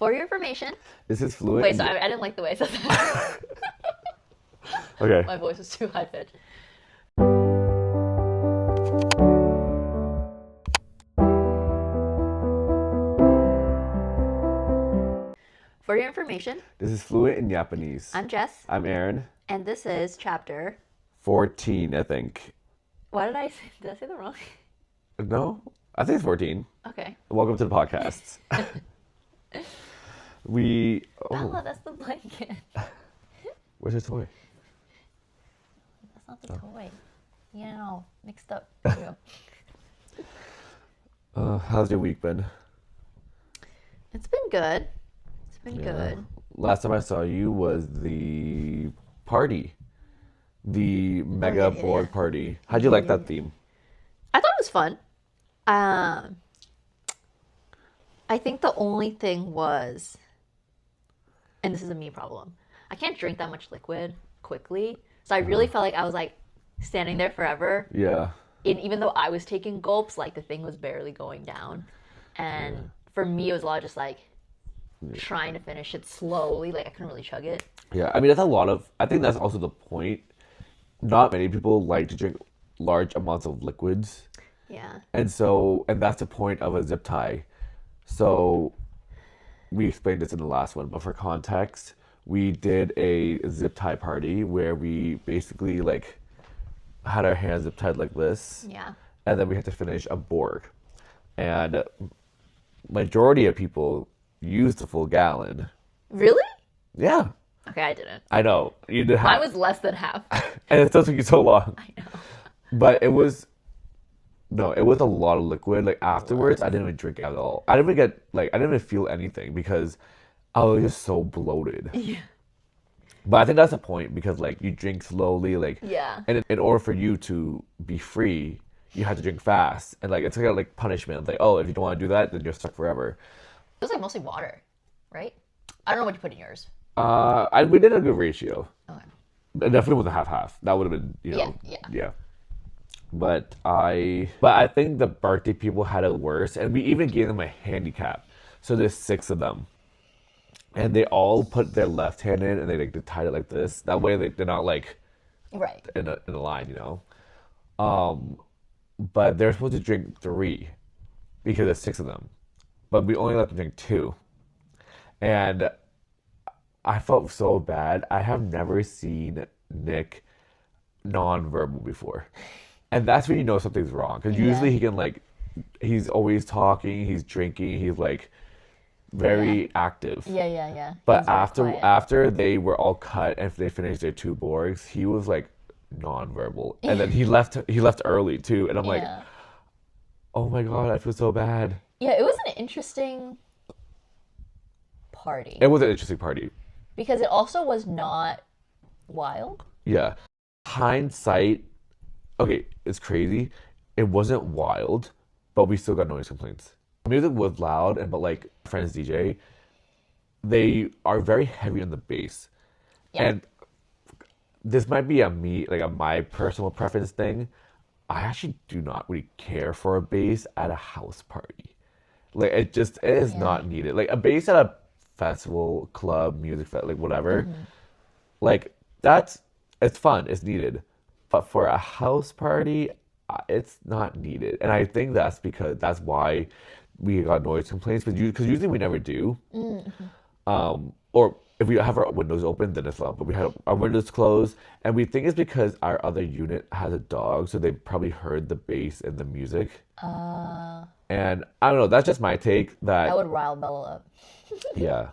For your information. This is fluent. Wait, sorry, I didn't like the way I said that. Okay. My voice was too high pitched. For your information, This is fluent in Japanese. I'm Jess, I'm Aaron. and this is chapter. 14, I think. Why did I say? Did I say that wrong? No, I think it's 14. Okay. Welcome to the podcast. Bella, that's the blanket. Where's your toy? That's not the toy. Mixed up. There you go. How's your week been? It's been good. It's been good. Last time I saw you was the party. The mega board party. How'd you like that theme? I thought it was fun. I think the only thing was, and this is a me problem, I can't drink that much liquid quickly. So I really felt like I was like standing there forever. Yeah. And even though I was taking gulps, like the thing was barely going down. And for me, it was a lot of just like trying to finish it slowly. Like I couldn't really chug it. Yeah, I mean, I think that's also the point. Not many people like to drink large amounts of liquids. Yeah. And that's the point of a zip tie. So we explained this in the last one, but for context, we did a zip tie party where we basically like had our hands zip tied like this. Yeah. And then we had to finish a board. And majority of people used the full gallon. Really? Yeah. Okay, I didn't. I know. You did Mine half. was less than half. And it still took you so long. I know. But it was a lot of liquid. Like afterwards, I didn't even drink at all. I didn't even feel anything because I was just so bloated. Yeah. But I think that's the point because like you drink slowly, like Yeah. and in order for you to be free, you have to drink fast. And like it's like punishment. It's like, oh, if you don't want to do that, then you're stuck forever. It was like mostly water, right? I don't know what you put in yours. We did a good ratio. Okay. It definitely wasn't half. That would have been, Yeah. But I think the birthday people had it worse, and we even gave them a handicap. So there's 6 of them, and they all put their left hand in, and they tied it like this. That way they're not like Right. in a line, But they're supposed to drink 3 because there's 6 of them, but we only let them drink 2, and I felt so bad. I have never seen Nick non-verbal before. And that's when you know something's wrong. Because usually he can he's always talking, he's drinking, he's like very active. Yeah. But after they were all cut and they finished their 2 boards, he was like non-verbal. And then he left early too. And I'm like, oh my God, I feel so bad. Yeah, it was an interesting party. It was an interesting party. Because it also was not wild. Yeah. Hindsight, okay, it's crazy. It wasn't wild, but we still got noise complaints. Music was loud, but like friends DJ, they are very heavy on the bass. Yeah. And this might be my personal preference thing. I actually do not really care for a bass at a house party. Like it is not needed. Like a bass at a festival, club, music fest, like whatever. Mm-hmm. Like it's fun, it's needed. But for a house party, it's not needed. And I think that's why we got noise complaints, because usually we never do. Mm-hmm. Or if we have our windows open, then it's loud. But we had our windows closed, and we think it's because our other unit has a dog, so they probably heard the bass and the music. And I don't know, that's just my take. That would rile Bella up. Yeah,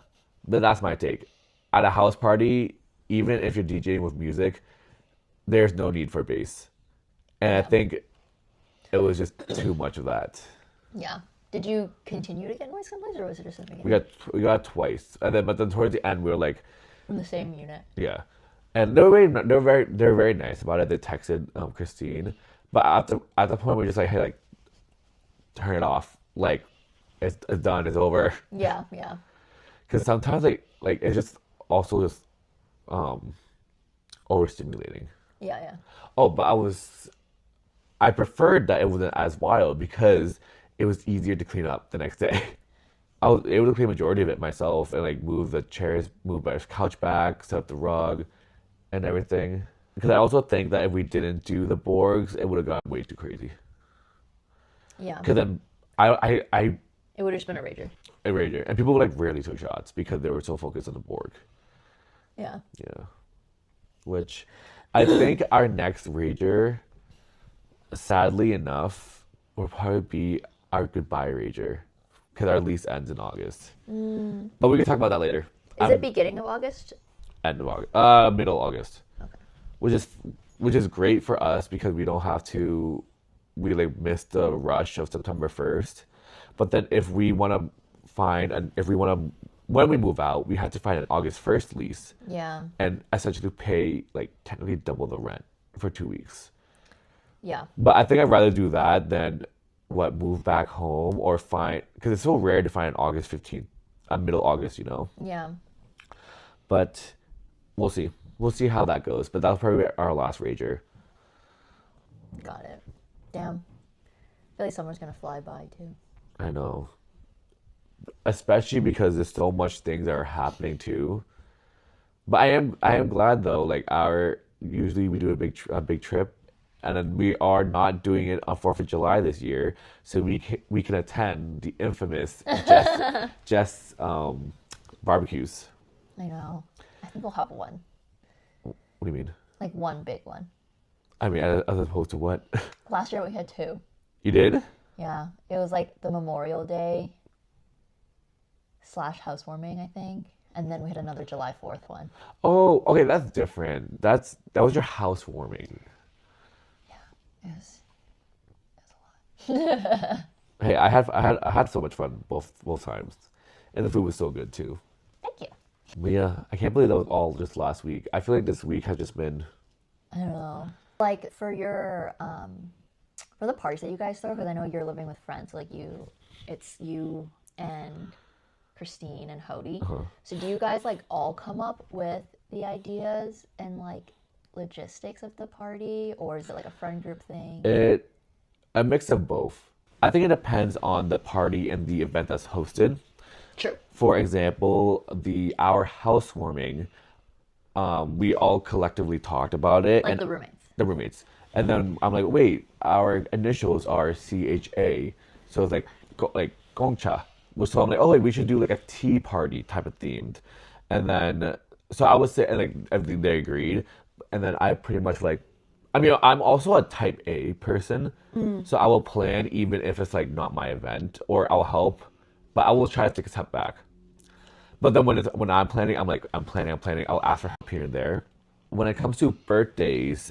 but that's my take. At a house party, even if you're DJing with music, there's no need for bass. And I think it was just too much of that. Yeah. Did you continue to get noise complaints, or was it just something? We got twice, but then towards the end we were like, from the same unit. Yeah, and they're very nice about it. They texted Christine, but at the point we're just like, hey, like, turn it off. Like, it's done. It's over. Yeah. Because sometimes like it's just also just overstimulating. Yeah. Oh, but I preferred that it wasn't as wild because it was easier to clean up the next day. I was able to clean majority of it myself and like move the chairs, move my couch back, set up the rug, and everything. Because I also think that if we didn't do the Borgs, it would have gotten way too crazy. Yeah. Because then I It would have just been a rager. a rager, and people like rarely took shots because they were so focused on the Borg. Yeah. Yeah, which I think our next rager, sadly enough, will probably be our goodbye rager because our lease ends in August. But we can talk about that later. Is it beginning of August? End of August, middle August, Okay. which is great for us because we don't have to we like miss the rush of September 1st. But then if we want to find and if we want to when we move out, we have to find an August 1st lease Yeah. and essentially pay like technically double the rent for 2 weeks. Yeah. But I think I'd rather do that than what move back home or find because it's so rare to find an August 15th, middle August, you know. Yeah. But we'll see. We'll see how that goes. But that'll probably be our last rager. Got it. Damn. I feel like summer's gonna fly by too. I know. Especially because there's so much things that are happening too. But I am glad though. Like our usually we do a big trip, and then we are not doing it on 4th of July this year, so we can attend the infamous Jess barbecues. I know. I think we'll have one. What do you mean? Like one big one. I mean, as opposed to what? Last year we had two. You did? Yeah. It was like the Memorial Day / housewarming, I think. And then we had another July 4th one. Oh, okay, that's different. That was your housewarming. Yeah. It was a lot. Hey, I had so much fun both times, and the food was so good too. Thank you. But yeah, I can't believe that was all just last week. I feel like this week has just been. I don't know. Like for your for the parties that you guys throw, because I know you're living with friends. Like it's you and Christine and Hody. So do you guys like all come up with the ideas and like logistics of the party, or is it like a friend group thing? A mix of both. I think it depends on the party and the event that's hosted. True. For example, our housewarming, we all collectively talked about it. Like and the roommates. The roommates. And then I'm like, wait, our initials are CHA. So it's like Gongcha. So I'm like, oh, wait, we should do like a tea party type of themed. And then, so I would say, and like everything they agreed. And then I pretty much like, I mean, I'm also a type A person. So I will plan even if it's like not my event or I'll help, but I will try to take a step back. But then when I'm planning, I'm planning. I'll ask for help here and there. When it comes to birthdays,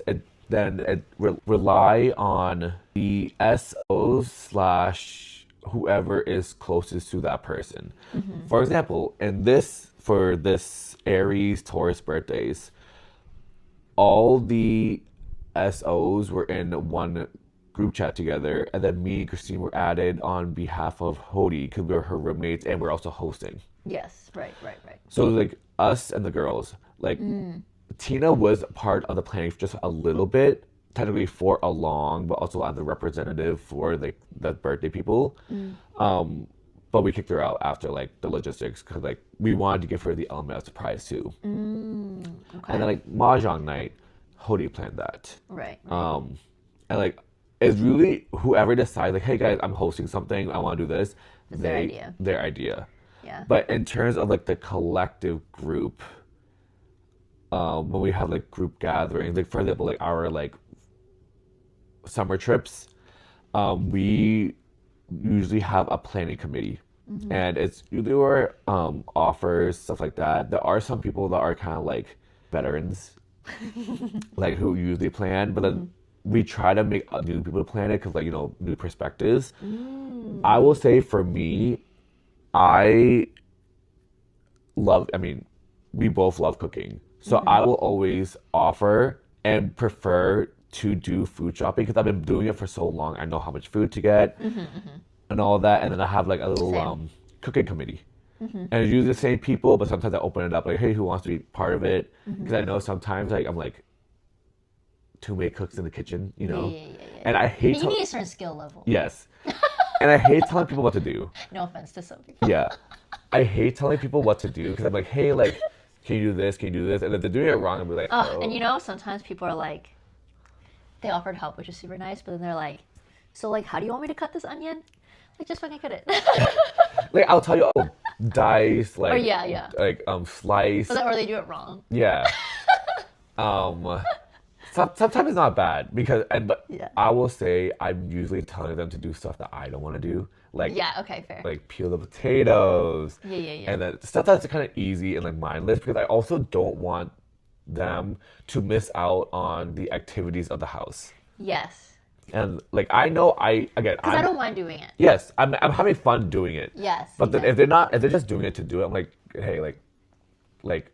rely on the SOs / whoever is closest to that person. For example, for this Aries Taurus birthdays, all the SOs were in one group chat together, and then me and Christine were added on behalf of Hody because we were her roommates and we're also hosting. Yes, right. So like us and the girls, like Tina was part of the planning for just a little bit, technically for a long, but also as the representative for like the birthday people. But we kicked her out after like the logistics because like we wanted to give her the element of surprise too. Okay. And then like Mahjong night, Hody planned that. Right. And like it's really whoever decides like, hey guys, I'm hosting something, I want to do this. It's their idea. Their idea. Yeah. But in terms of like the collective group, when we have like group gatherings, like for example, like our like summer trips, we usually have a planning committee. And it's usually where offers, stuff like that. There are some people that are kind of like veterans, like who usually plan, but then we try to make new people plan it because like, you know, new perspectives. I will say for me, I mean, we both love cooking. So I will always offer and prefer to do food shopping because I've been doing it for so long. I know how much food to get and all that. And then I have like a little cooking committee. And it's usually the same people, but sometimes I open it up like, hey, who wants to be part of it? Because I know sometimes like I'm like too many cooks in the kitchen, you know? Yeah. And I hate But you need a certain skill level. Yes. And I hate telling people what to do. No offense to some people. Yeah. I hate telling people what to do because I'm like, hey, like, can you do this? Can you do this? And if they're doing it wrong, I'll be like, oh. And you know, sometimes people are like, they offered help, which is super nice, but then they're like, so like, how do you want me to cut this onion? Like, just fucking cut it. Like, I'll tell you, oh, dice, like, yeah. like, slice. Or they do it wrong. Yeah. Sometimes it's not bad because, but Yeah. I will say I'm usually telling them to do stuff that I don't want to do. Like, Yeah, okay, fair. like peel the potatoes. Yeah. And then stuff that's kind of easy and like mindless because I also don't want them to miss out on the activities of the house. Yes. And like I know Because I don't mind doing it. Yes, I'm having fun doing it. Yes. But then if they're just doing it to do it, I'm like, hey, like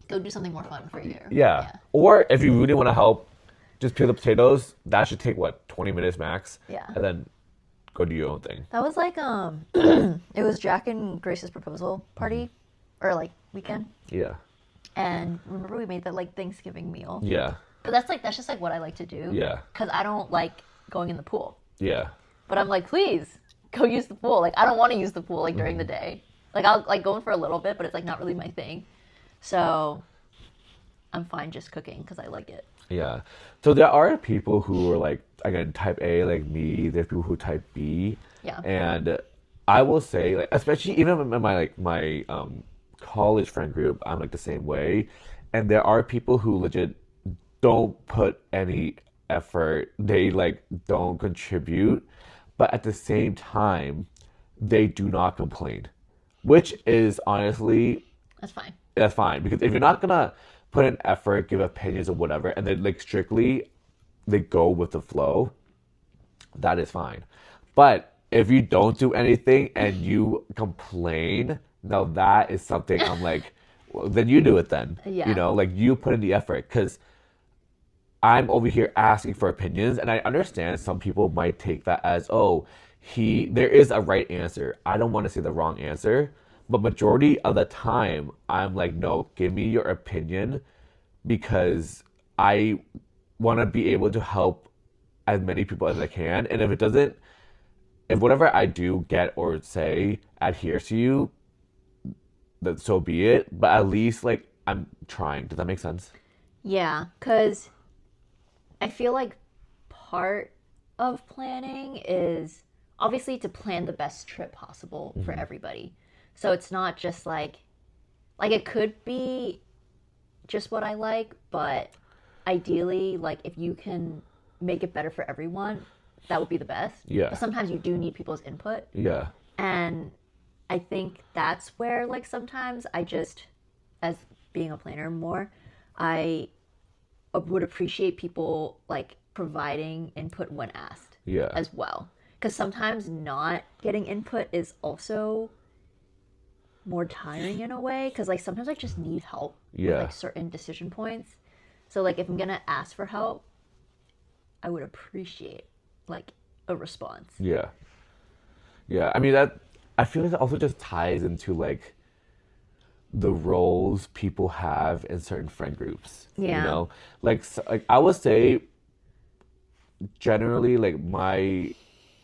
go do something more fun for you. yeah. Or if you really want to help, just peel the potatoes. That should take what 20 minutes max. Yeah. And then go do your own thing. That was like it was Jack and Grace's proposal party, or like weekend. Yeah. And remember we made that like Thanksgiving meal. Yeah. But that's just like what I like to do. Yeah. Because I don't like going in the pool. Yeah. But I'm like, please go use the pool. Like I don't want to use the pool like during the day. Like I'll like go in for a little bit, but it's like not really my thing. So I'm fine just cooking because I like it. Yeah. So there are people who are like, again, type A, like me. There's people who type B. Yeah. And I will say, like, especially even in my college friend group, I'm like the same way. And there are people who legit don't put any effort. They like don't contribute, but at the same time, they do not complain, which is honestly That's fine because if you're not gonna put in effort, give opinions or whatever, and then like strictly they go with the flow, that is fine. But if you don't do anything and you complain, now that is something I'm like, well, then you do it then. Yeah. You know, like you put in the effort because I'm over here asking for opinions, and I understand some people might take that as, oh, there is a right answer. I don't want to say the wrong answer. But majority of the time, I'm like, no, give me your opinion because I want to be able to help as many people as I can. And if whatever I do, get, or say adheres to you, then so be it. But at least, like, I'm trying. Does that make sense? Yeah, because I feel like part of planning is obviously to plan the best trip possible for everybody. So it's not just like it could be just what I like, but ideally, like if you can make it better for everyone, that would be the best. Yeah. But sometimes you do need people's input. Yeah. And I think that's where like sometimes I just, as being a planner more, I would appreciate people like providing input when asked. Yeah. As well. Because sometimes not getting input is also more tiring in a way because like sometimes I just need help with like certain decision points. So like if I'm gonna ask for help, I would appreciate like a response. Yeah. I mean I feel like that also just ties into like the roles people have in certain friend groups. Yeah. You know, like I would say generally like my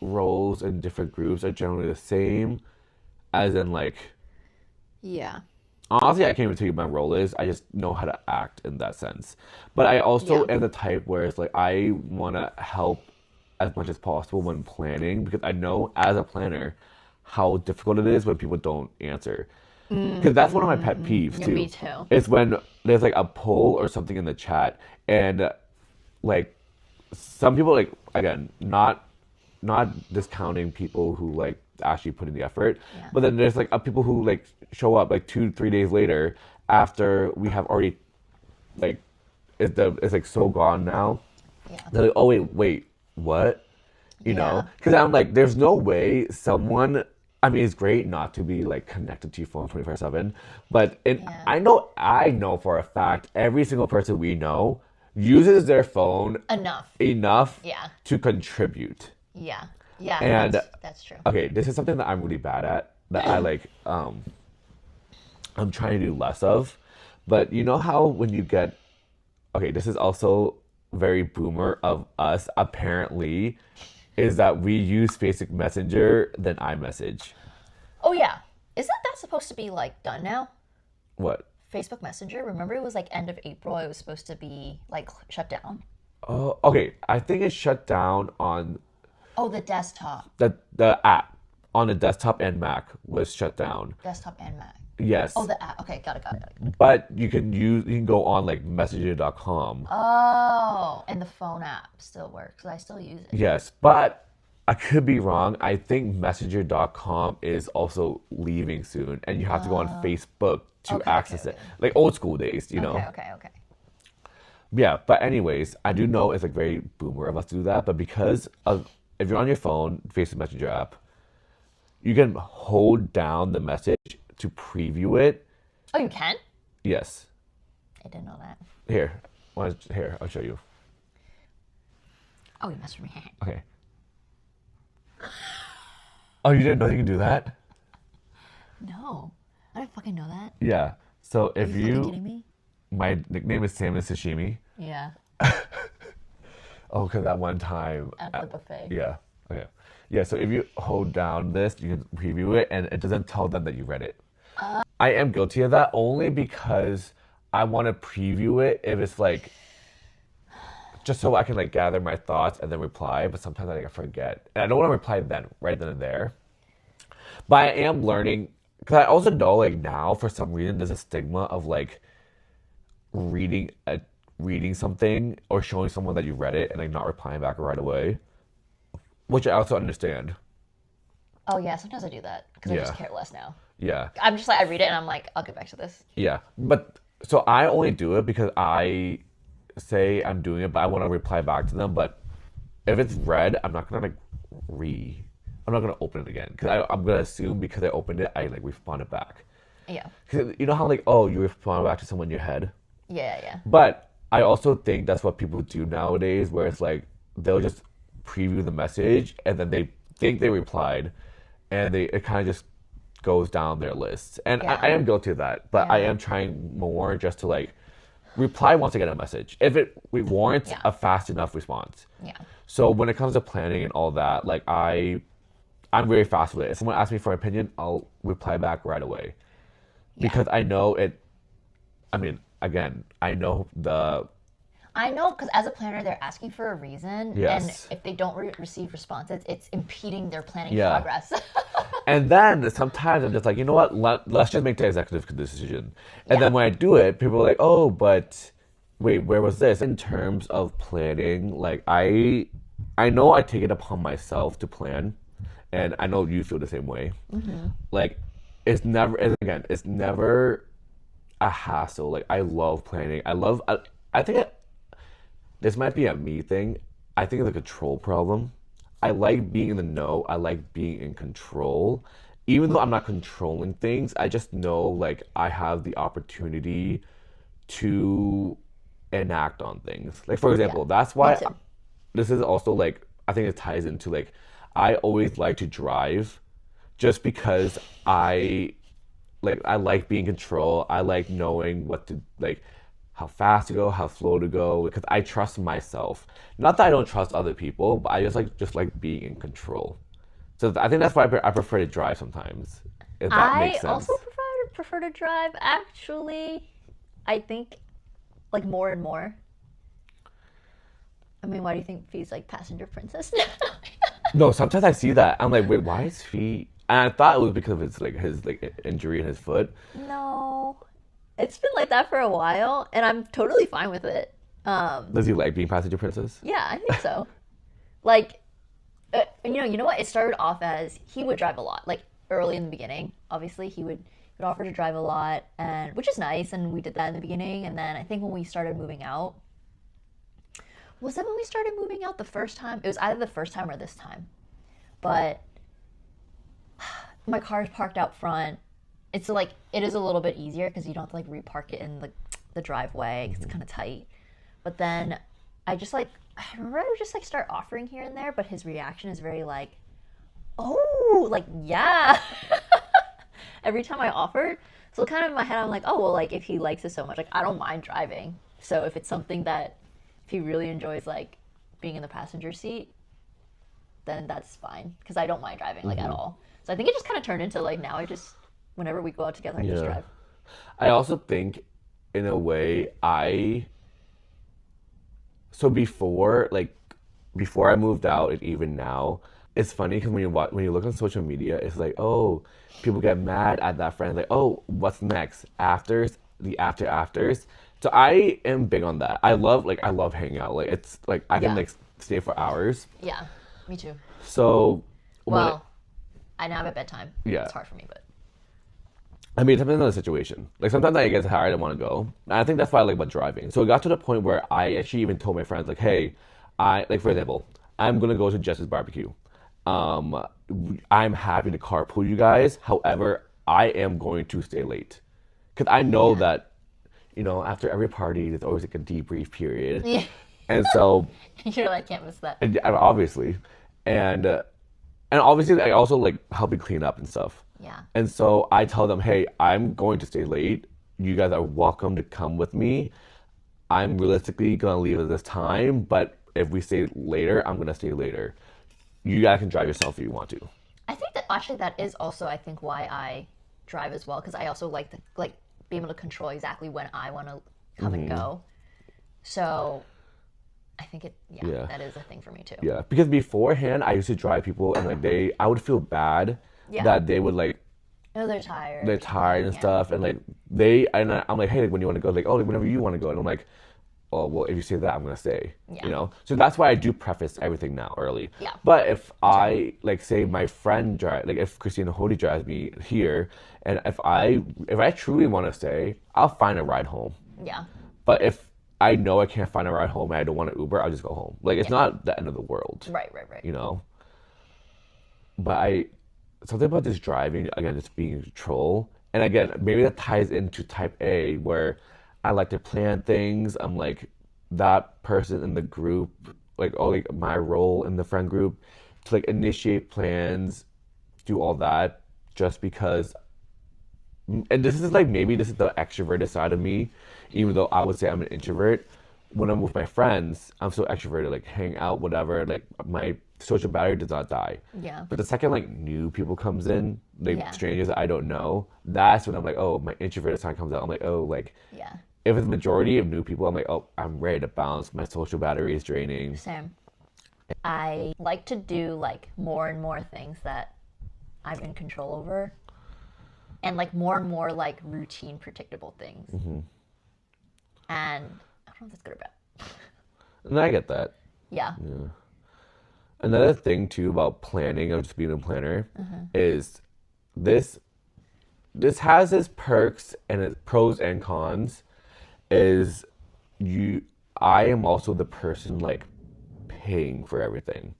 roles in different groups are generally the same, as in like. Yeah. Honestly, I can't even tell you what my role is. I just know how to act in that sense. But I also am the type where it's like I want to help as much as possible when planning because I know as a planner how difficult it is when people don't answer. Because that's one of my pet peeves too. Me too. It's when there's like a poll or something in the chat and like some people like again not discounting people who like actually put in the effort, but then there's like people who like show up like 2-3 days later after we have already like it's like so gone now. They're like, oh wait, what? You know, because I'm like, there's no way someone. I mean, it's great not to be like connected to your phone 24/7, but I know for a fact every single person we know uses their phone enough to contribute. Yeah, and that's true. Okay, this is something that I'm really bad at that I like. I'm trying to do less of, but you know how when you get, okay, this is also very boomer of us apparently. is that we use Facebook Messenger than iMessage. Oh yeah, isn't that supposed to be like done now? What? Facebook Messenger. Remember, it was like end of April. It was supposed to be like shut down. Oh, okay. I think it shut down on Oh, the desktop. the app on the desktop and Mac was shut down. Desktop and Mac. Yes. Oh, the app. Okay, got it. But you can go on like messenger.com. Oh, and the phone app still works. I still use it. Yes, but I could be wrong. I think messenger.com is also leaving soon and you have to go on Facebook to access it. Like old school days, you know. Okay. Yeah, but anyways, I do know it's like very boomer of us to do that, but because of if you're on your phone, Facebook Messenger app, you can hold down the message to preview it. Oh, you can? Yes. I didn't know that. Here, I'll show you. Oh, you messed with me. Okay. Oh, you didn't know you can do that? No, I didn't fucking know that. Yeah. So if Are you fucking kidding me? My nickname is Salmon Sashimi. Yeah. Oh, because that one time. At the buffet. Yeah. Okay. Yeah. So if you hold down this, you can preview it, and it doesn't tell them that you read it. I am guilty of that only because I want to preview it if it's like just so I can like gather my thoughts and then reply. But sometimes I forget, and I don't want to reply right then and there. But I am learning because I also know like now for some reason there's a stigma of like reading something or showing someone that you read it and like not replying back right away, which I also understand. Oh yeah, sometimes I do that because I just care less now. Yeah. I'm just like, I read it and I'm like, I'll get back to this. Yeah. But so I only do it because I say I'm doing it, but I want to reply back to them. But if it's read, I'm not going to I'm not going to open it again because I'm going to assume because I opened it, I like responded back. Yeah. Cause you know how like, oh, you respond back to someone in your head? Yeah. But I also think that's what people do nowadays where it's like, they'll just preview the message and then they think they replied and it kind of just goes down their list. And I am guilty of that, but I am trying more just to like reply once I get a message if it warrants a fast enough response. Yeah. So when it comes to planning and all that, like I'm very fast with it. If someone asks me for an opinion, I'll reply back right away because I know it. I mean, again, I know because as a planner, they're asking for a reason. Yes. And if they don't receive responses, it's impeding their planning progress. And then sometimes I'm just like, you know what? Let's just make the executive decision. And then when I do it, people are like, oh, but wait, where was this? In terms of planning, like I know I take it upon myself to plan. And I know you feel the same way. Mm-hmm. Like it's never a hassle. Like I love planning. I think this might be a me thing. I think it's a control problem. I like being in the know. I like being in control. Even though I'm not controlling things, I just know like I have the opportunity to enact on things. Like for example, that's why this is also like I think it ties into like I always like to drive just because I like being in control. I like knowing what to like how fast to go, how slow to go, because I trust myself. Not that I don't trust other people, but I just like being in control. So I think that's why I prefer to drive sometimes. If that makes sense. I also prefer to drive. Actually, I think like more and more. I mean, why do you think Fee's like passenger princess? No, sometimes I see that. I'm like, wait, why is Fee? And I thought it was because of his injury in his foot. No. It's been like that for a while, and I'm totally fine with it. Does he like being passenger princess? Yeah, I think so. Like, you know what? It started off as he would drive a lot. Like early in the beginning, obviously he would offer to drive a lot, and which is nice, and we did that in the beginning. And then I think when we started moving out, was that when we started moving out the first time? It was either the first time or this time, but my car is parked out front. It's like it is a little bit easier because you don't have to like repark it in the driveway because it's kind of tight. But then I remember I would just like start offering here and there, but his reaction is very like, oh, like yeah. Every time I offered, so kind of in my head I'm like, oh well, like if he likes it so much, like I don't mind driving. So if it's something that if he really enjoys like being in the passenger seat, then that's fine because I don't mind driving like at all. So I think it just kind of turned into like now I just whenever we go out together, I just drive. I also think, in a way, so before I moved out and even now, it's funny because when you look on social media, it's like, oh, people get mad at that friend, like, oh, what's next? Afters, the afters. So I am big on that. I love hanging out. Like it's like I can like stay for hours. Yeah, me too. So Well, I now have a bedtime. Yeah. It's hard for me, but I mean, it depends on the situation. Like sometimes I get tired, I want to go. And I think that's why I like about driving. So it got to the point where I actually even told my friends, like, hey, for example, I'm gonna go to Jess's barbecue. I'm happy to carpool you guys. However, I am going to stay late because I know that, after every party, there's always like a debrief period, yeah. and so You're like, can't miss that. obviously, and obviously, I also like help you clean up and stuff. Yeah. And so I tell them, hey, I'm going to stay late. You guys are welcome to come with me. I'm realistically going to leave at this time, but if we stay later, I'm going to stay later. You guys can drive yourself if you want to. I think that actually that is also I think why I drive as well because I also like be able to control exactly when I want to come and go. So I think that is a thing for me too. Yeah, because beforehand I used to drive people and like I would feel bad that they would like they're tired. They're tired and stuff, and like I'm like, hey, like, when you want to go, like, oh, like, whenever you want to go, and I'm like, oh, well, if you say that, I'm gonna stay. Yeah. So that's why I do preface everything now early. Yeah. But if I like say my friend drive, like if Christina Hody drives me here, and if I truly want to stay, I'll find a ride home. Yeah. But if I know I can't find a ride home and I don't want to Uber, I'll just go home. Like it's not the end of the world. Right. But something about this driving, again, just being in control. And again, maybe that ties into type A, where I like to plan things. I'm like that person in the group, like, oh, like my role in the friend group to like initiate plans, do all that just because. And this is like, maybe this is the extroverted side of me, even though I would say I'm an introvert. When I'm with my friends, I'm so extroverted, like hang out, whatever, like my social battery does not die. Yeah. But the second like new people comes in, like strangers that I don't know, that's when I'm like, oh, my introverted side comes out. I'm like, oh, like if it's majority of new people, I'm like, oh, I'm ready to bounce. My social battery is draining. Same. I like to do like more and more things that I'm in control over. And like more and more like routine, predictable things. Mm-hmm. And I don't know if that's good or bad. And I get that. Yeah. Another thing too about planning, of just being a planner, is this has its perks and its pros and cons. I am also the person like paying for everything.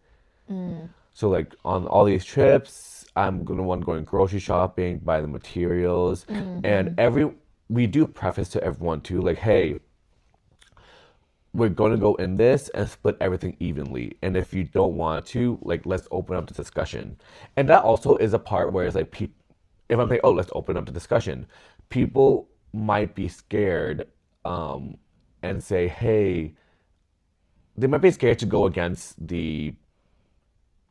So like on all these trips, I'm gonna want going grocery shopping, buy the materials, and we do preface to everyone too, like, hey, we're gonna go in this and split everything evenly. And if you don't want to, like, let's open up the discussion. And that also is a part where it's like, if I'm like, oh, let's open up the discussion, people might be scared, and say, hey, they might be scared to go against the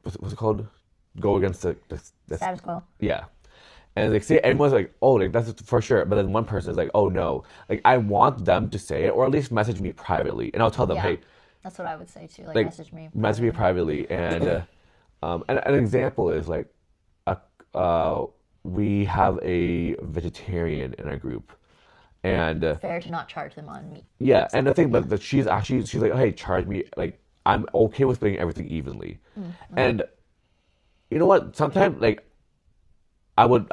what's it called? Go against the Status quo. Yeah. And like say everyone's like, oh, like that's for sure. But then one person is like, oh no. Like I want them to say it or at least message me privately. And I'll tell them, hey. That's what I would say too. Like message me. Message me privately. And an example is like we have a vegetarian in our group. And fair to not charge them on meat. Yeah, and the thing but she's like, hey, charge me, like I'm okay with splitting everything evenly. And you know what? Sometimes like I would.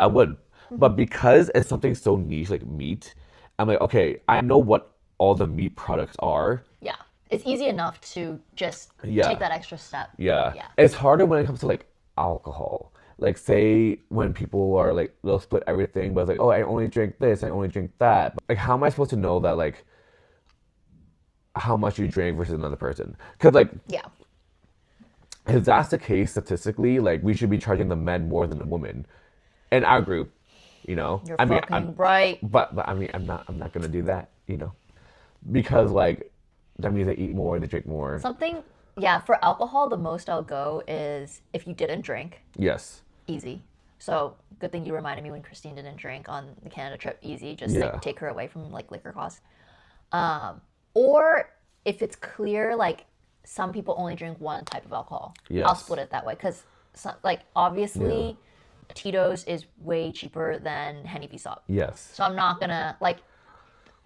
But because it's something so niche like meat, I'm like, okay, I know what all the meat products are. Yeah. It's easy enough to just take that extra step. Yeah. It's harder when it comes to like alcohol. Like say when people are like, they'll split everything, but it's like, oh, I only drink this, I only drink that. Like how am I supposed to know that like how much you drink versus another person? Because like if that's the case statistically, like we should be charging the men more than the women in our group, you know. You're fucking right. But I mean, I'm not gonna do that, you know, because like that means they eat more, they drink more. Something Yeah, for alcohol, the most I'll go is if you didn't drink, Yes. easy. So good thing you reminded me when Christine didn't drink on the Canada trip, easy. Just Yeah. like take her away from like liquor costs. Or if it's clear, like some people only drink one type of alcohol, Yes. I'll split it that way. Because like obviously, Tito's is way cheaper than Henny Vsop. Yes. So I'm not gonna like.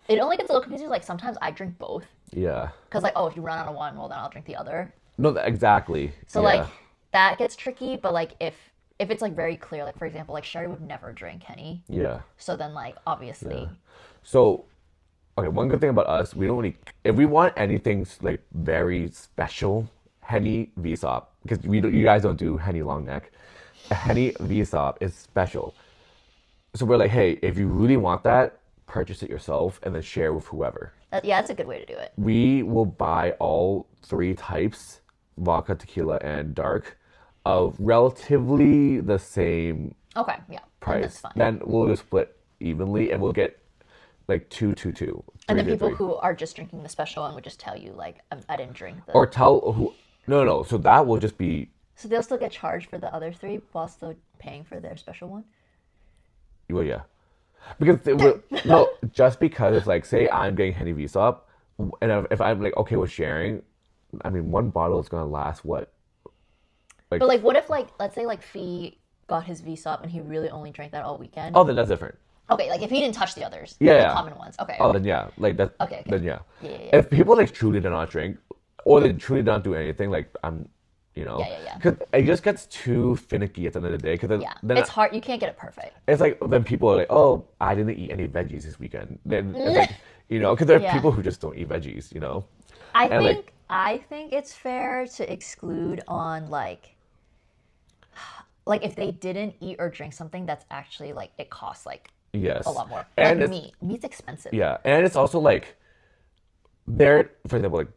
It only gets a little confusing. Like sometimes I drink both. Yeah. Because like, oh, if you run out of one, well then I'll drink the other. No, exactly. So yeah. like that gets tricky. But like if it's like very clear, like for example, like Sherry would never drink Henny. Yeah. So then like obviously. Yeah. So, okay, one good thing about us, we don't really, if we want anything like very special, Henny Vsop, because you guys don't do Henny long neck. A Henny Vsop is special. So we're like, hey, if you really want that, purchase it yourself and then share with whoever. Yeah, that's a good way to do it. We will buy all 3 types, vodka, tequila, and dark, of relatively the same Okay, yeah. price. That's fine. Then we'll just split evenly and we'll get like 2, 2, 2. And then 3 to people 3. who are just drinking the special one would just tell you like I didn't drink the. Or tell who. No. So that will just be. So they'll still get charged for the other 3 while still paying for their special one. Well, yeah. Because no, just because it's like, say I'm getting Henny Vsop, and if I'm like okay with sharing, I mean one bottle is gonna last what? But like, what if like let's say like Fee got his Vsop and he really only drank that all weekend? Oh, then that's different. Okay, like if he didn't touch the others, Yeah. the common ones. Okay. Oh, then yeah, like that. Okay. Then yeah. Yeah. If people like truly do not drink, or they truly don't do anything, like I'm, Yeah. because it just gets too finicky at the end of the day. Because Yeah, then it's hard. You can't get it perfect. it's like then people are like, oh, I didn't eat any veggies this weekend. Then it's like, because there are Yeah. people who just don't eat veggies. I think it's fair to exclude on like if they didn't eat or drink something that's actually like it costs like Yes. a lot more. And Like it's, meat's expensive. yeah, and it's also like there, for example, like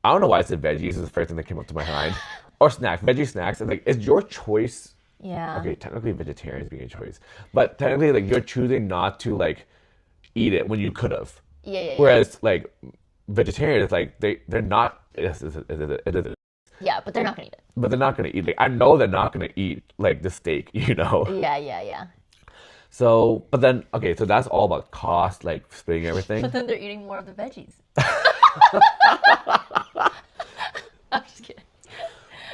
I don't know why I said veggies is the first thing that came up to my mind, or snacks, veggie snacks. And like, it's your choice. Yeah. Okay, technically vegetarian is being a choice, but technically like you're choosing not to like eat it when you could have. Yeah. Whereas like vegetarian is like they're not. It is. Yeah, but they're not gonna eat it. But they're not gonna eat. Like I know they're not gonna eat like the steak. Yeah. So, but then okay, so that's all about cost, like splitting everything. But then they're eating more of the veggies. I'm just kidding.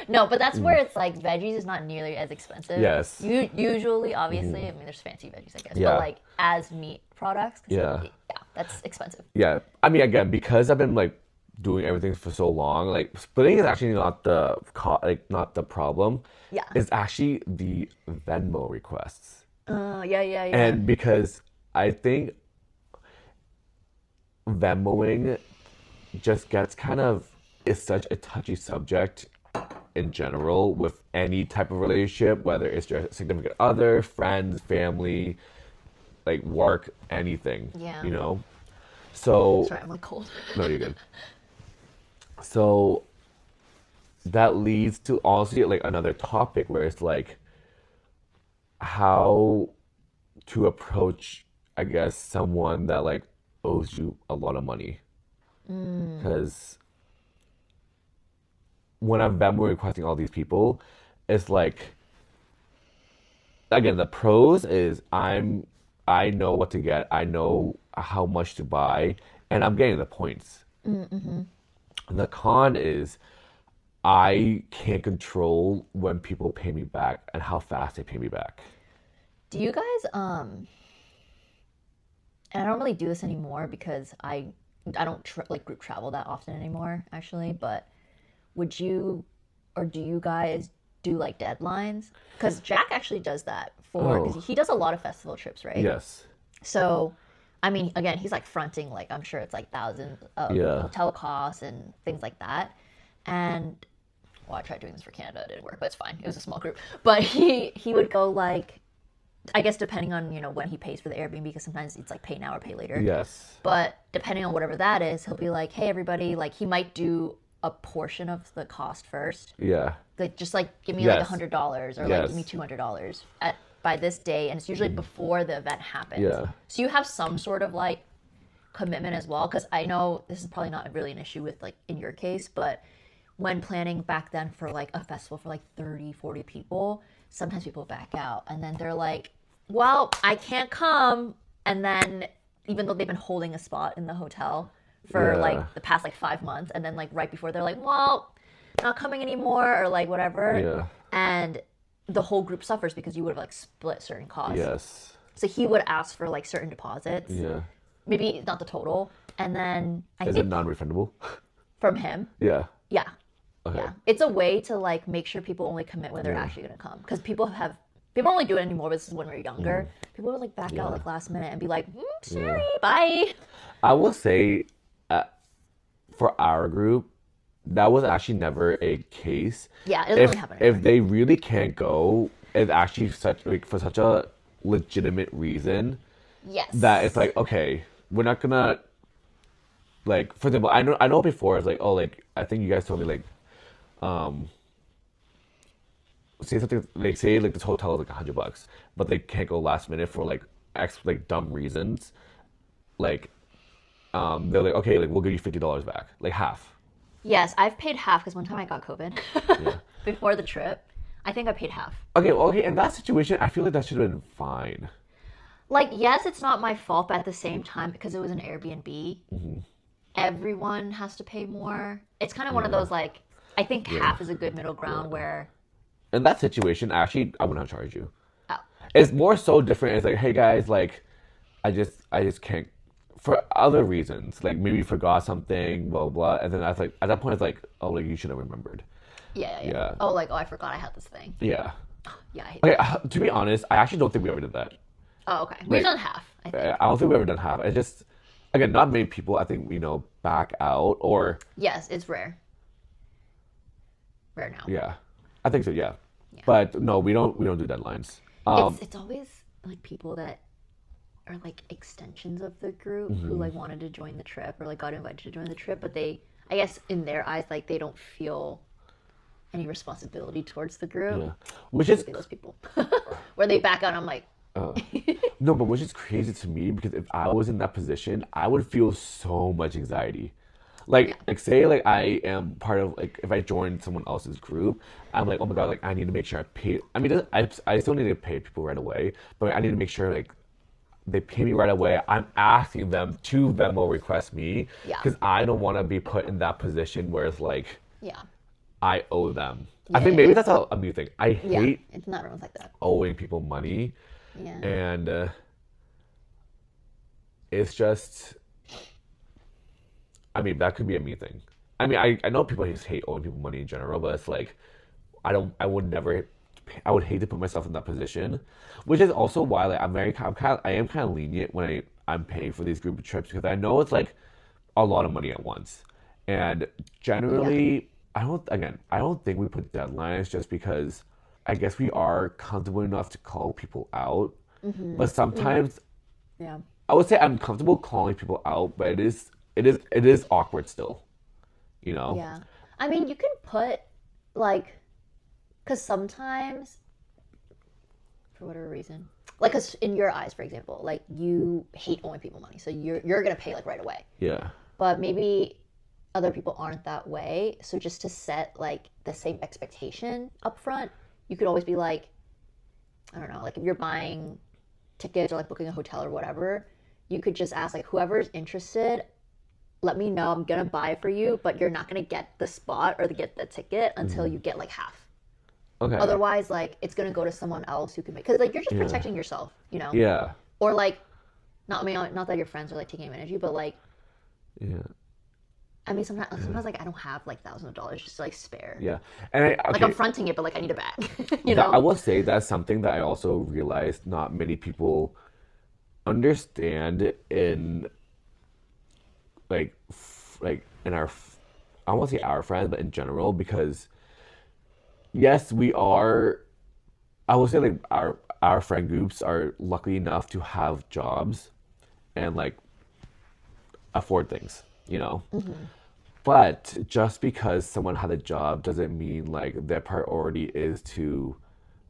No, but that's where it's like veggies is not nearly as expensive. Yes. Usually, obviously, I mean, there's fancy veggies, I guess, Yeah. but like as meat products, Yeah. that's expensive. Yeah, I mean, again, because I've been like doing everything for so long, like splitting is actually not the not the problem. Yeah. It's actually the Venmo requests, Yeah. and because I think Venmoing just gets is such a touchy subject in general with any type of relationship, whether it's your significant other, friends, family, like work, anything. Yeah. So Sorry, I'm like cold. no, you're good. So that leads to honestly like another topic where it's like how to approach, I guess, someone that like owes you a lot of money. Because when I'm Venmo requesting all these people, it's like, again, the pros is I know what to get, I know how much to buy, and I'm getting the points. The con is I can't control when people pay me back and how fast they pay me back. Do you guys and I don't really do this anymore because I don't like group travel that often anymore actually, but would you or do you guys do like deadlines? Because Jack actually does that because he does a lot of festival trips, right? Yes. So I mean, again, he's like fronting like I'm sure it's like thousands of hotel costs and things like that. And I tried doing this for Canada, it didn't work, but it's fine. It was a small group. But he would go like, I guess depending on when he pays for the Airbnb, because sometimes it's like pay now or pay later. Yes. But depending on whatever that is, he'll be like, hey everybody, like he might do a portion of the cost first. Yeah. Like just like give me like $100 or like give me $200 by this day, and it's usually before the event happens. Yeah. So you have some sort of like commitment as well, because I know this is probably not really an issue with like in your case, but when planning back then for like a festival for like 30, 40 people, sometimes people back out and then they're like, well, I can't come. And then even though they've been holding a spot in the hotel for like the past like 5 months, and then like right before they're like, well, not coming anymore or like whatever. Yeah. And the whole group suffers because you would have like split certain costs. Yes. So he would ask for like certain deposits. Yeah. Maybe not the total. And then I Is think it non-refundable? from him. Yeah. Yeah. Okay. Yeah. It's a way to like make sure people only commit when they're actually going to come. Because people don't really do it anymore, but this is when we were younger. People would like back out like last minute and be like, sorry, bye. I will say, for our group, that was actually never a case. Yeah, it doesn't really happen If they really can't go, it's actually for such a legitimate reason. Yes. That it's like, okay, we're not gonna, like, for example, I know before it's like, oh, like, I think you guys told me like, say something like, say like this hotel is like $100, but they can't go last minute for like dumb reasons, like, they're like, okay, like we'll give you $50 back, like half. Yes, I've paid half because one time I got COVID before the trip. I think I paid half. Okay, well, okay, in that situation, I feel like that should have been fine. Like, yes, it's not my fault, but at the same time, because it was an Airbnb, everyone has to pay more. It's kind of one of those, like, I think half is a good middle ground where... In that situation, actually, I would not charge you. Oh. It's more so different. It's like, hey guys, like, I just can't, for other reasons, like maybe you forgot something, blah, blah, and then I was like, at that point, it's like, oh, like, you should have remembered. Yeah. Oh, like, oh, I forgot I had this thing. Yeah. Yeah, I hate Okay, that. to be honest, I actually don't think we ever did that. Oh, okay. We've done half, I think. I don't think we've ever done half. It's just, again, not many people, I think, back out or... Yes, it's rare. Rare now. Yeah. I think so, yeah. But no, we don't do deadlines. It's always, like, people that are, like, extensions of the group who, like, wanted to join the trip or, like, got invited to join the trip, but they, I guess, in their eyes, like, they don't feel any responsibility towards the group. Yeah. Which is... those people. Where they back out, I'm like... No, but which is crazy to me because if I was in that position, I would feel so much anxiety. Like say like I am part of, like, if I join someone else's group, I'm like, oh my God, like I need to make sure I pay. I mean, I still need to pay people right away, but I need to make sure like they pay me right away. I'm asking them to Venmo request me because I don't want to be put in that position where it's like I owe them. I think maybe that's a me thing. I hate it's not everyone's like that. owing people money. Yeah. And it's just, I mean, that could be a me thing. I mean, I know people just hate owing people money in general, but it's like, I would hate to put myself in that position, which is also why like I am kind of lenient when I'm paying for these group trips because I know it's like a lot of money at once. And generally, I don't think we put deadlines just because I guess we are comfortable enough to call people out, but sometimes, I would say I'm comfortable calling people out, but it is awkward still, you know. Yeah, I mean, you can put like, because sometimes, for whatever reason, like, cause in your eyes, for example, like you hate owing people money, so you're gonna pay like right away. Yeah. But maybe other people aren't that way, so just to set like the same expectation up front. You could always be like, I don't know, like if you're buying tickets or like booking a hotel or whatever, you could just ask like, whoever's interested, let me know, I'm gonna buy for you, but you're not gonna get the spot or get the ticket until you get like half. Okay. Otherwise, like it's gonna go to someone else who can make, because like you're just protecting yourself, you know? Yeah. Or like, not that your friends are like taking advantage of you, but like, I mean, sometimes like I don't have like thousands of dollars just to like spare. Yeah, and like I'm fronting it, but like I need it back. You know, I will say that's something that I also realized not many people understand in like in our, I won't say our friends, but in general, because yes, we are. I will say like our friend groups are lucky enough to have jobs and like afford things, you know. But just because someone had a job doesn't mean like their priority is to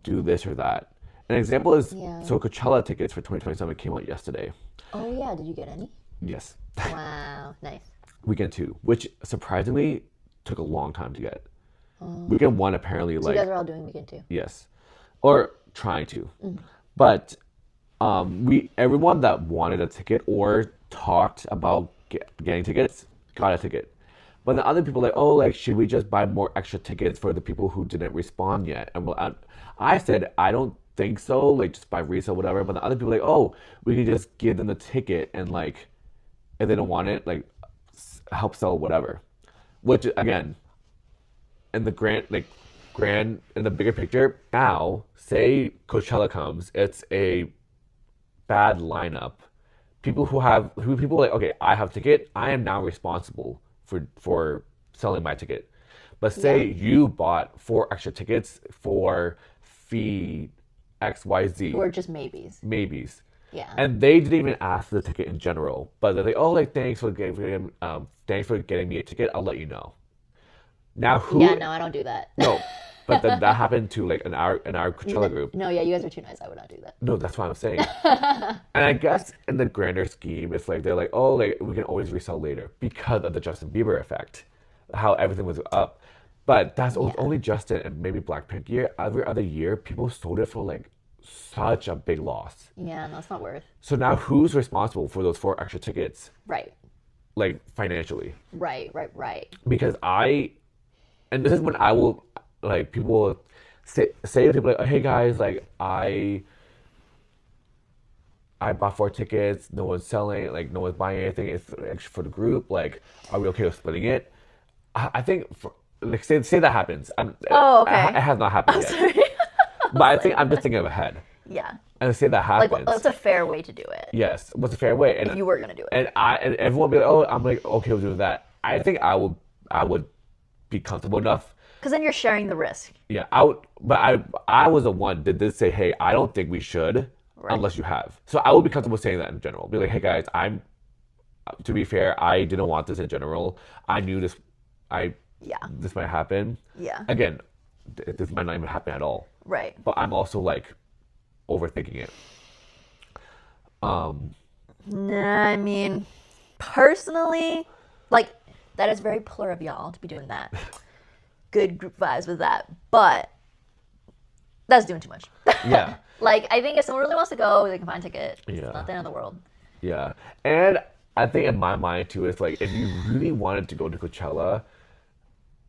do this or that. An example is, so Coachella tickets for 2027 came out yesterday. Oh yeah, did you get any? Yes. Wow, nice. Weekend 2, which surprisingly took a long time to get. Weekend one apparently So like you guys are all doing weekend 2. yes, or trying to, but everyone that wanted a ticket or talked about getting tickets got a ticket. But the other people like, oh, like should we just buy more extra tickets for the people who didn't respond yet? And I said I don't think so. Like just buy resale, whatever. But the other people like, oh, we can just give them the ticket and like if they don't want it, like help sell whatever. Which again, in the grand in the bigger picture, now say Coachella comes, it's a bad lineup. People like, okay, I have a ticket, I am now responsible for selling my ticket. But say you bought 4 extra tickets for fee XYZ. Or just maybes. Maybes. Yeah. And they didn't even ask for the ticket in general. But they're like, oh, like thanks for getting me a ticket. I'll let you know. Now who? Yeah, no, I don't do that. No, but then that happened to like in our Coachella group. No, yeah, you guys are too nice. I would not do that. No, that's what I'm saying. And I guess in the grander scheme, it's like they're like, oh, like we can always resell later because of the Justin Bieber effect, how everything was up. But that's only Justin and maybe Blackpink year. Every other year, people sold it for like such a big loss. Yeah, no, it's not worth. So now who's responsible for those 4 extra tickets? Right. Like financially. Right. Because and this is when I will, like, people will say to people, like, hey guys, like, I bought 4 tickets, no one's selling, like, no one's buying anything, it's extra for the group, like, are we okay with splitting it? I think, like, say that happens. Oh, okay. It has not happened yet. Sorry. But I think I'm just thinking ahead. Yeah. And say that happens. Like, what's a fair way to do it? Yes, what's a fair way? And if you were going to do it. And everyone will be like, oh, I'm like, okay, we'll do that. I think I would be comfortable enough. Because then you're sharing the risk. Yeah, but I was the one that did say, hey, I don't think we should unless you have. So I would be comfortable saying that in general. Be like, hey guys, to be fair, I didn't want this in general. I knew this might happen. Yeah. Again, this might not even happen at all. Right. But I'm also like overthinking it. Nah, I mean, personally, like, that is very plur of y'all to be doing that. Good group vibes with that. But that's doing too much. Yeah. Like, I think if someone really wants to go, they can find a ticket. Yeah. It's not the end of the world. Yeah. And I think in my mind too, it's like if you really wanted to go to Coachella,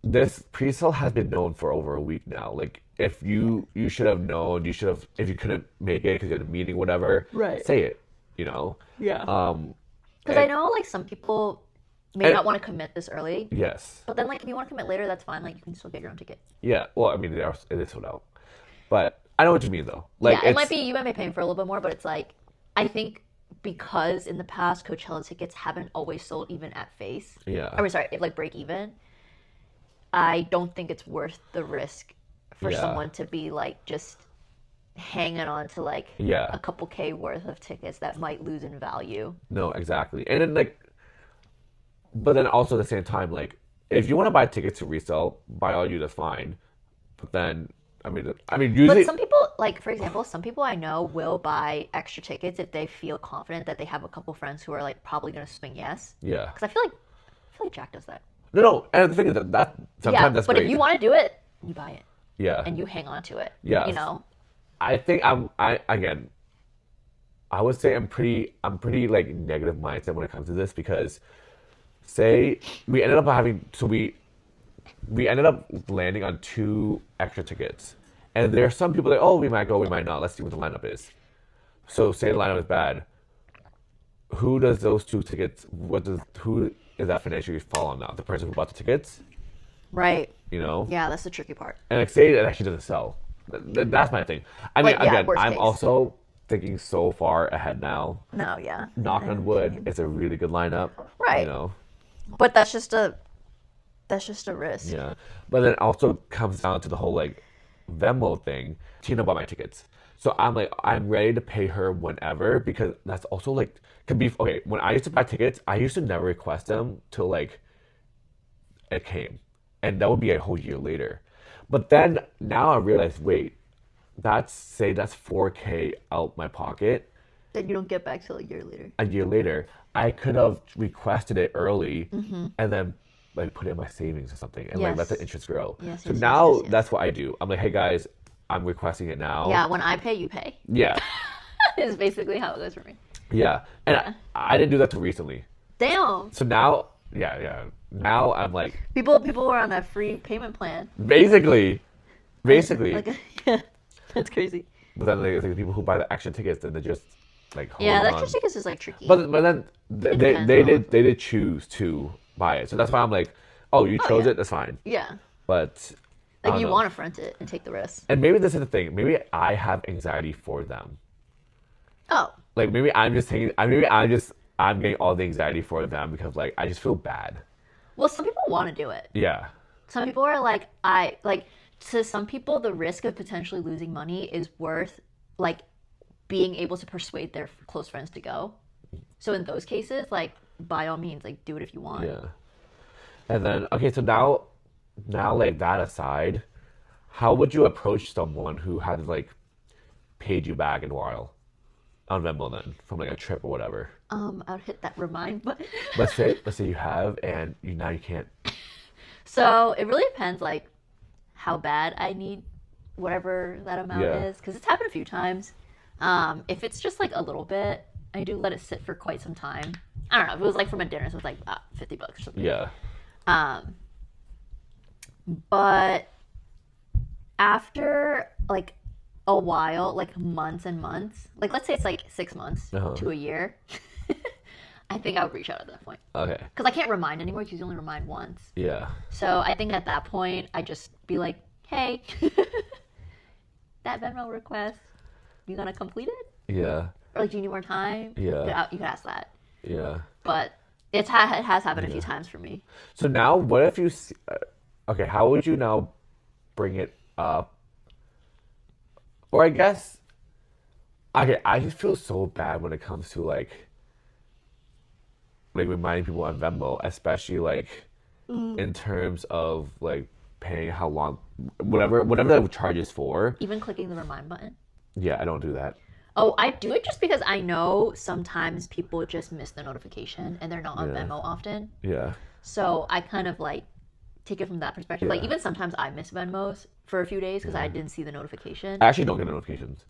this pre-sale has been known for over a week now. Like if you should have known, if you couldn't make it because you had a meeting, whatever, right? Say it, you know. Yeah. Because I know like some people may not want to commit this early. Yes. But then like if you want to commit later, that's fine. Like you can still get your own ticket. Yeah. Well, I mean, it is sold out, but I know what you mean though. Like yeah, you might be paying for a little bit more, but it's like I think because in the past Coachella tickets haven't always sold even at face. Yeah. Or sorry, like break even. I don't think it's worth the risk for someone to be like just hanging on to like a couple K worth of tickets that might lose in value. No, exactly. And then like, but then also at the same time, like if you want to buy tickets to resell, by all you, that's fine. But then, I mean, usually. But some people, like for example, some people I know will buy extra tickets if they feel confident that they have a couple friends who are like probably going to swing yes. Yeah. Because I feel like Jack does that. No, and the thing is that sometimes that's but great. If you want to do it, you buy it. Yeah. And you hang on to it. Yeah. You know. I think I would say I'm pretty like negative mindset when it comes to this because say we ended up landing on 2 extra tickets. And there are some people that, oh, we might go, we might not. Let's see what the lineup is. So say the lineup is bad. Who does those 2 tickets, who is that financially fall on now? The person who bought the tickets? Right. You know? Yeah, that's the tricky part. And like say it actually doesn't sell. That's my thing. I mean, again, I'm also thinking so far ahead now. No, yeah. Knock on wood, it's a really good lineup. Right. You know? But that's just a risk. Yeah. But then it also comes down to the whole like Venmo thing. Tina bought my tickets. So I'm like, I'm ready to pay her whenever because that's also like, could be, okay, when I used to buy tickets, I used to never request them till like it came. And that would be a whole year later. But then now I realize, wait, that's 4K out my pocket. That you don't get back till a year later. A year later, I could have requested it early and then like put it in my savings or something and like let the Yes. interest grow. Yes, So yes, yes, now yes, yes. that's what I do. I'm like, hey guys, I'm requesting it now. Yeah, when I pay, you pay. Yeah. Is basically how it goes for me. Yeah. And Yeah. I didn't do that till recently. Damn. So now, yeah. Now I'm like, People were on a free payment plan. basically. Like, yeah, that's crazy. But then like, the people who buy the action tickets, then they just like hold Yeah, that on. just because is like tricky. But then depends they did choose to buy it, so that's why I'm like, oh, you chose yeah. it, that's fine. Yeah, But I like don't you know. want to front it and take the risk. And maybe this is the thing. Maybe I have anxiety for them. Oh, Like maybe I'm getting all the anxiety for them because like I just feel bad. well, some people want to do it. Yeah. Some people are like, I like. To some people, the risk of potentially losing money is worth like being able to persuade their close friends to go. So in those cases, like by all means, like do it if you want. Yeah. And then okay, so now like that aside, how would you approach someone who had like paid you back in a while on Venmo then from like a trip or whatever? I'd hit that remind button. Let's say you have and you can't. So it really depends, like how bad I need whatever that amount Yeah. is, because it's happened a few times. If it's just like a little bit, I do let it sit for quite some time. I don't know. If it was like from a dinner, so it was like $50 or something. Yeah. But after like a while, like months and months, like let's say it's like 6 months to a year, I think I would reach out at that point. Okay. Because I can't remind anymore because you only remind once. Yeah. So I think at that point, I just be like, hey, that Venmo request, you gonna complete it? Yeah. Or like, do you need more time? Yeah. You could ask that. Yeah. But it has happened a few times for me. So now, what if you? Okay, how would you now bring it up? Or I guess, okay, I just feel so bad when it comes to like reminding people on Venmo, especially like in terms of like paying how long, whatever the charge is for. Even clicking the remind button. Yeah, I don't do that. Oh, I do it just because I know sometimes people just miss the notification and they're not on Venmo often. Yeah. So I kind of like take it from that perspective. Like Yeah. even sometimes I miss Venmos for a few days because I didn't see the notification. I actually don't get notifications.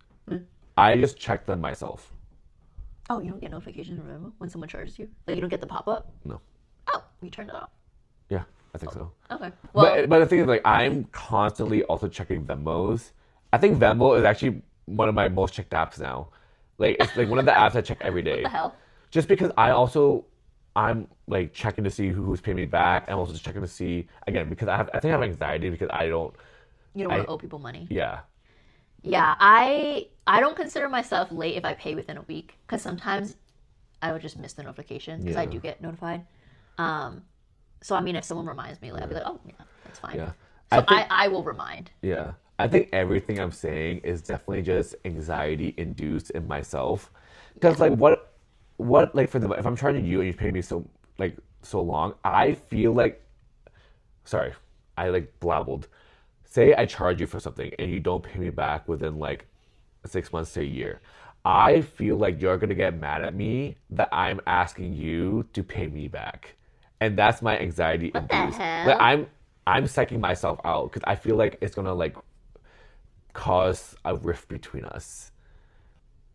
I just check them myself. Oh, you don't get notifications from Venmo when someone charges you? Like you don't get the pop up? No. Oh, you turned it off. Yeah, I think so. Okay. Well, But the thing is, like, I'm constantly also checking Venmos. I think Venmo is actually one of my most checked apps now. Like, it's like one of the apps I check every day. what the hell? Just because I'm like checking to see who's paying me back. I'm also just checking to see again because I think I have anxiety because I don't. You don't want to owe people money. Yeah. Yeah, I don't consider myself late if I pay within a week because sometimes I would just miss the notification because I Yeah. do get notified. So I mean, if someone reminds me, like, I'll be like, oh yeah, that's fine. Yeah. So I think- I will remind. Yeah. I think everything I'm saying is definitely just anxiety induced in myself. Because like what like for the if I'm charging you and you pay me so long, I feel like sorry, I like blabbled. Say I charge you for something and you don't pay me back within like 6 months to a year. I feel like you're gonna get mad at me that I'm asking you to pay me back. And that's my anxiety What the induced. hell? Like I'm psyching myself out because I feel like it's gonna like cause a rift between us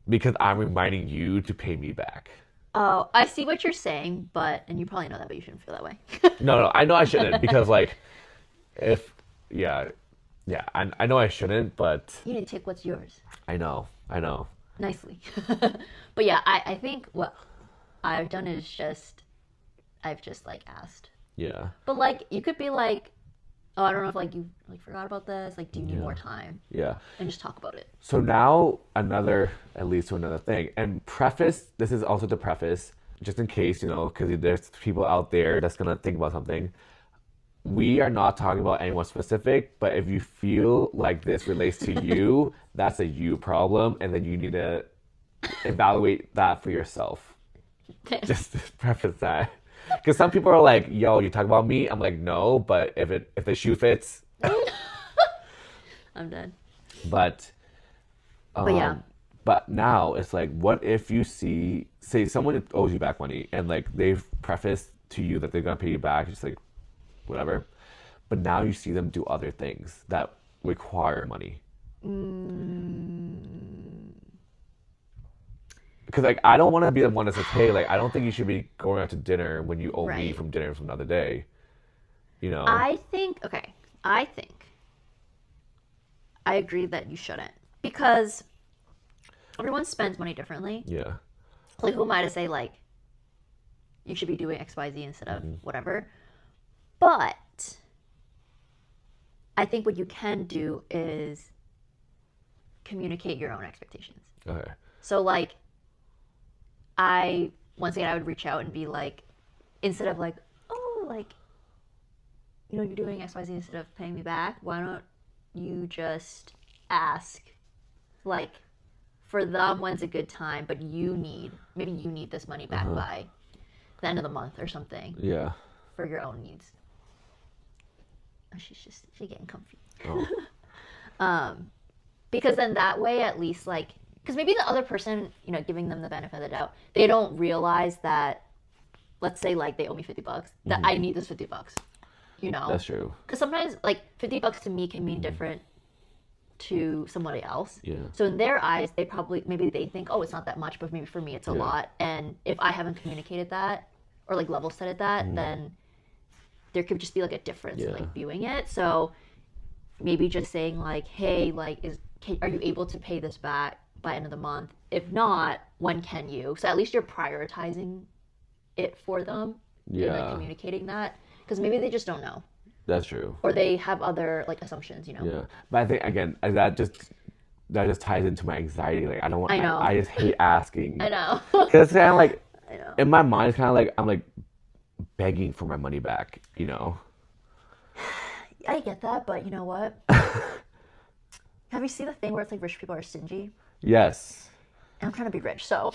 because I'm reminding you to pay me back. Oh, I see what you're saying, and you probably know that, but you shouldn't feel that way. No, I know I shouldn't because like if yeah, I know I shouldn't, but You need to take what's yours I know. nicely. But yeah, I think what I've done is I've just like asked. Yeah. But like you could be like, oh, I don't know if like you like forgot about this. Like, do you need more time? Yeah. And just talk about it. So now another thing. And preface, this is also to preface, just in case, because there's people out there that's going to think about something. We are not talking about anyone specific, but if you feel like this relates to you, that's a you problem. And then you need to evaluate that for yourself. Just to preface that. Because some people are like, yo, you talk about me? I'm like, no, but if the shoe fits. I'm dead. But yeah. But now it's like, what if you say someone owes you back money and like they've prefaced to you that they're gonna pay you back, just like whatever. But now you see them do other things that require money. Because like I don't want to be the one that says, hey, like I don't think you should be going out to dinner when you owe me from dinner from another day. You know? I think I agree that you shouldn't, because everyone spends money differently. Yeah. Like, who am I to say, like, you should be doing XYZ instead of whatever? But I think what you can do is communicate your own expectations. Okay. So, like, once again, I would reach out and be like, instead of like, oh, like, you know, you're doing XYZ instead of paying me back, why don't you just ask, like, for them when's a good time, but maybe you need this money back by the end of the month or something. Yeah. For your own needs. Oh, she's getting comfy. Oh. Because then that way, at least, like, because maybe the other person, you know, giving them the benefit of the doubt, they don't realize that, let's say, like, they owe me $50, that I need this $50, you know? That's true. Because sometimes, like, $50 to me can mean different to somebody else. Yeah. So in their eyes, maybe they think, oh, it's not that much, but maybe for me it's a lot. And if I haven't communicated that, or, like, level set that, then there could just be, like, a difference in, like, viewing it. So maybe just saying, like, hey, like, are you able to pay this back by end of the month? If not, when can you? So at least you're prioritizing it for them. Yeah. And, like, communicating that. Because maybe they just don't know. That's true. Or they have other, like, assumptions, you know? Yeah. But I think, again, that just ties into my anxiety. Like, I don't want, I know. I just hate asking. I know. Because it's kind of like, I know. in my mind, it's kind of like, I'm like begging for my money back, you know? I get that, but you know what? Have you seen the thing where it's like rich people are stingy? Yes. And I'm trying to be rich, so.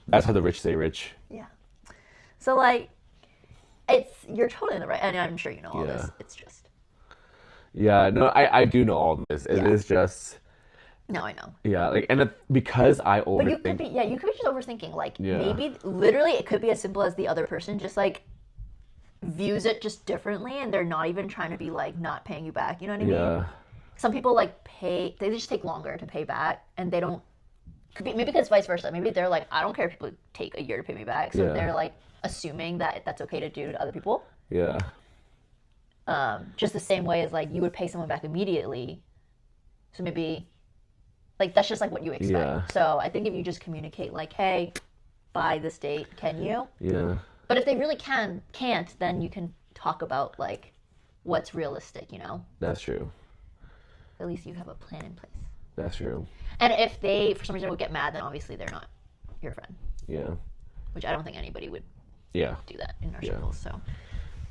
That's how the rich stay rich. Yeah. So, like, you're totally in the right, and I'm sure you know all this. It's just. Yeah, no, I do know all this. It is just. No, I know. Yeah, like, and because I overthink. But you could be just overthinking. Like, maybe, literally, it could be as simple as the other person just, like, views it just differently, and they're not even trying to be, like, not paying you back. You know what I mean? Yeah. Some people, like, they just take longer to pay back, and they don't. Maybe because vice versa. Maybe they're like, I don't care if people take a year to pay me back. So they're, like, assuming that that's okay to do to other people. Yeah. Just the same way as, like, you would pay someone back immediately. So maybe, like, that's just, like, what you expect. Yeah. So I think if you just communicate, like, hey, by this date, can you? Yeah. But if they really can't, then you can talk about, like, what's realistic, you know? That's true. At least you have a plan in place. That's true. And if they, for some reason, would get mad, then obviously they're not your friend. Yeah. Which I don't think anybody would do that in our circles, so.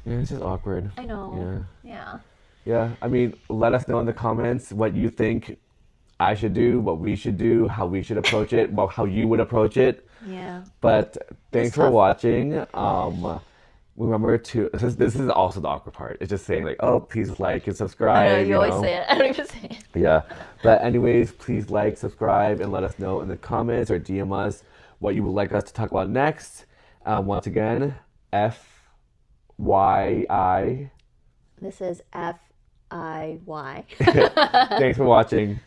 Yeah, it's just awkward. I know. Yeah. Yeah, I mean, let us know in the comments what you think I should do, what we should do, how we should approach it, well, how you would approach it. Yeah. But thanks for watching. Remember to, this is also the awkward part. It's just saying, like, oh, please like and subscribe. I know, you always say it. I don't even say it. Yeah. But anyways, please like, subscribe, and let us know in the comments or DM us what you would like us to talk about next. Once again, FYI. This is FIY. Thanks for watching.